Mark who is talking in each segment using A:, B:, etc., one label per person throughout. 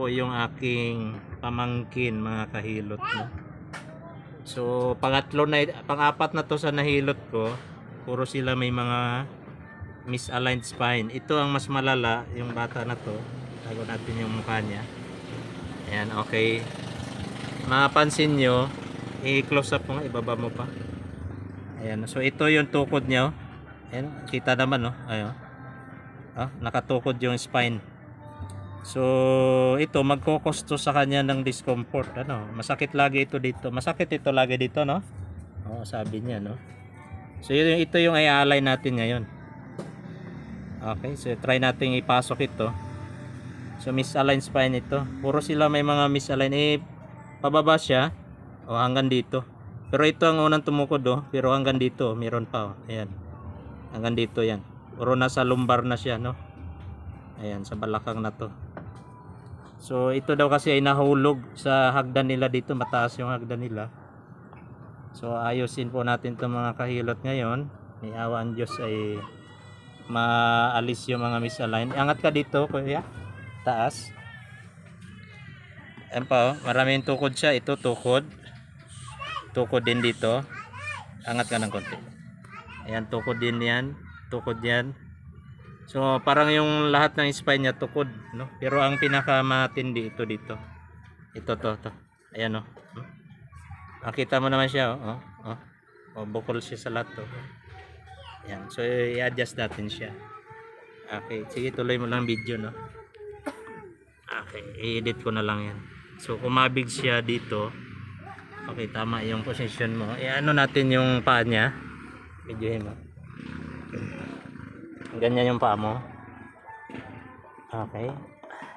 A: po yung aking pamangkin mga kahilot, no? So pang-apat na to sa nahilot ko, puro sila may mga misaligned spine. Ito ang mas malala, yung bata na to. Tago natin yung mukha niya. Ayan, okay. Mapansin nyo, i-close up mo nga, ibaba mo pa. Ayan, so ito yung tukod niya. Ayan, kita naman, no? Ayan. Nakatukod yung spine. So ito magkokosto sa kanya ng discomfort, ano? Masakit lagi ito dito. Masakit ito lagi dito, no? Sabi niya, no? So ito yung i-align natin ngayon. Okay, so try natin ipasok ito. So misaligned spine ito. Puro sila may mga misaligned. Pababa siya hanggang dito. Pero ito ang unang tumukod, pero hanggang dito meron pa, ayan. Hanggang dito yan. Puro nasa lumbar na siya, no? Ayan, sa balakang na to. So ito daw kasi ay nahulog sa hagdan nila dito, mataas yung hagdan nila. So ayusin po natin itong mga kahilot ngayon. May awa ang Diyos ay maalis yung mga misalign. Angat ka dito, kuya. Taas. Ayan pa, maraming tukod siya. Ito tukod. Tukod din dito. Angat ka ng konti. Ayan, tukod din yan. Tukod yan. So parang yung lahat ng spine niya tukod, no? Pero ang pinakamatindi ito dito. Ito to. Ayan, no. Makita mo naman siya, bukol siya sa lahat to. Ayan. So i-adjust natin siya. Okay, sige, tuloy mo lang video, no. Okay, i-edit ko na lang yan. So kumabig siya dito. Okay, tama yung position mo. Ano natin yung paa niya. Videohin mo. Ganyan yung paa mo. Okay.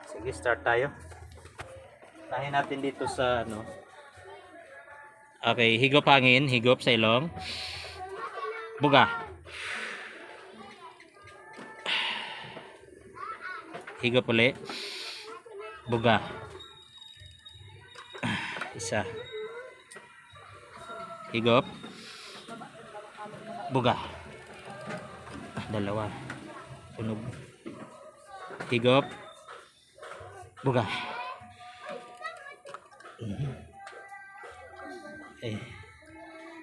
A: Sige, start tayo. Tahin natin dito sa ano. Okay, higop hangin, higop sa ilong. Buga. Higop ulit. Buga. Isa. Higop. Buga. Dalawa. Tunog. Higop. Buga.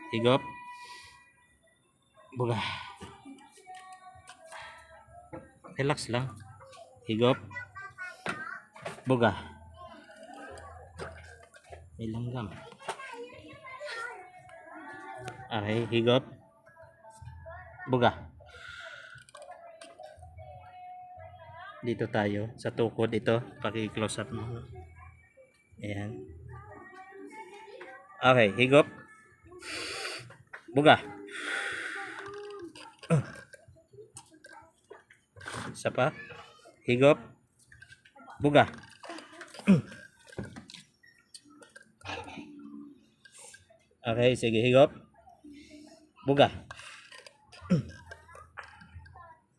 A: Higop. Buga. Relax lang. Higop. Buga. May langgam. Okay, higop. Buga. Dito tayo sa tukod ito, paki-close up mo. Ayan. Okay, higop. Buga. Isa pa. Higop. Buga. Okay, sige, higop. Buga.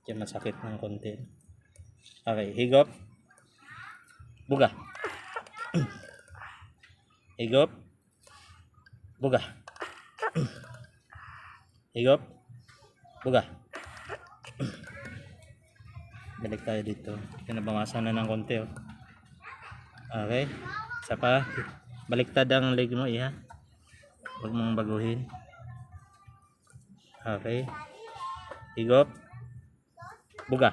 A: Diyan masakit ng konti. Okay, higop. Buga. Higop. Buga. Higop. Buga. Balik tayo dito. Pinabawasan na ng konti. Okay. Isa pa. Baliktad ang leg mo, iya. Huwag mong baguhin. Okay. Higop. Buga.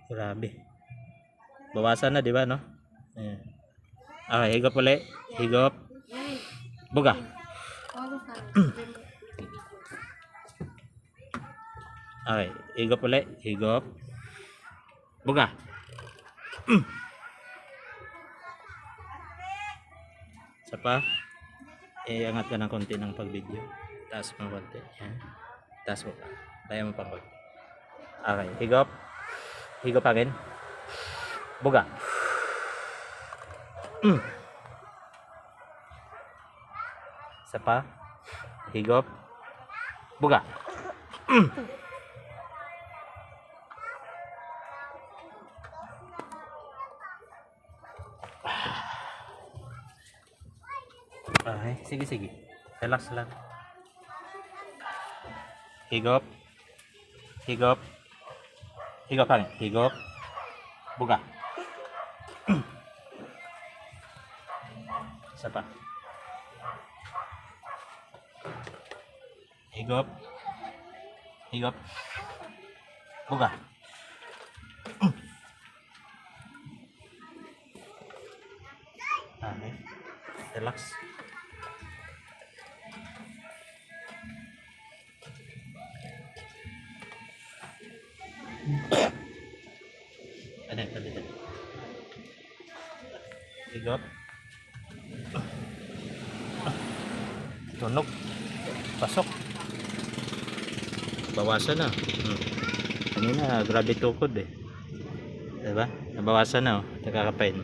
A: Grabe. Bawasan na, di ba, no? Ayan. Okay, higop ulit. Higop. Buga. Okay, higop ulit. Higop. Buga. Isa pa. Angat ka ng konti ng pag-video. Taas mo konti. Ayan. Taas mo pa. Kaya mo pa konti. Okay, higop. Higop agad. Buga. Isa pa. Higop. Buga. Okay, sige. Relax lang. Higop. Higop. Higop hangin. Higop. Buga. Isa pa. Higop. Higop. Buga. Okay. Relax. Ano, tabi. Higop. Tunog. Pasok. Bawasan na. Kanina, grabe tukod eh. Diba? Nabawasan na oh. Nakakapain.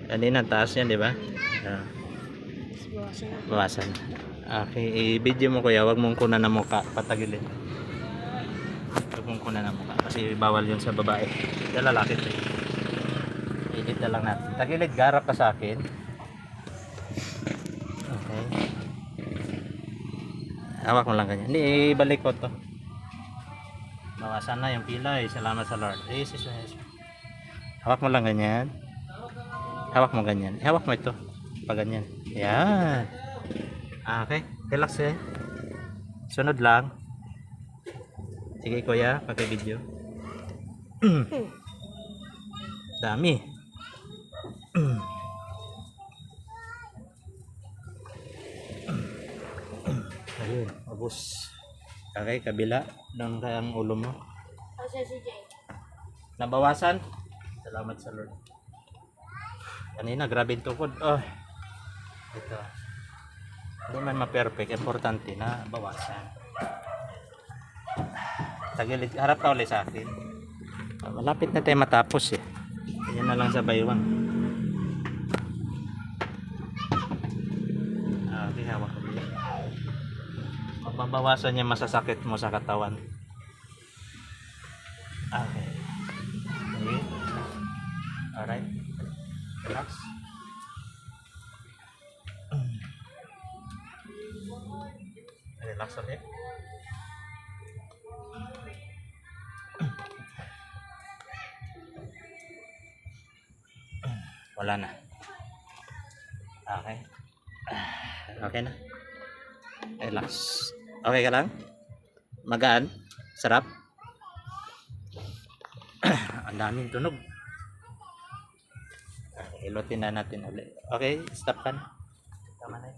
A: Kanina, taas yan, diba? Bawasan na. Okay, i-video mo kuya. Huwag mong kunan na mukha. Patagilin. Huwag mong kunan na mukha. Kasi bawal yun sa babae. Sa lalaki ito. Edit na lang natin. Tagilid, garap ka sa akin. Okay. Hawak mo lang ganyan. Hindi, ibalik ko to. Bawasan na yung pilay. Salamat sa Lord. Jesus. Hawak mo lang ganyan. Hawak mo ganyan. Hawak mo ito. Pag ganyan. Yan. Okay. Relax eh. Sunod lang. Sige kuya. Paki-video. Dami. Ayun. Abos. Okay. Kabila. Doon kayang ulo mo. Nabawasan. Salamat sa Lord. Kanina grabe yung tukod. Oh. Ito. Hindi man ma-perfect. Importante na bawasan. Tagilid. Harap ka ulit sa akin. Malapit na tayo matapos eh. Yan na lang sa baywang. Okay, hawak ko. Mababawasan niya masasakit mo sa katawan. Okay. Okay. Alright. Relax. Relax ulit. Wala na. Okay. Okay na. Relax. Okay ka lang? Magaan? Sarap? Ang daming tunog. Ilutin na natin ulit. Okay, stop ka na. Tama na.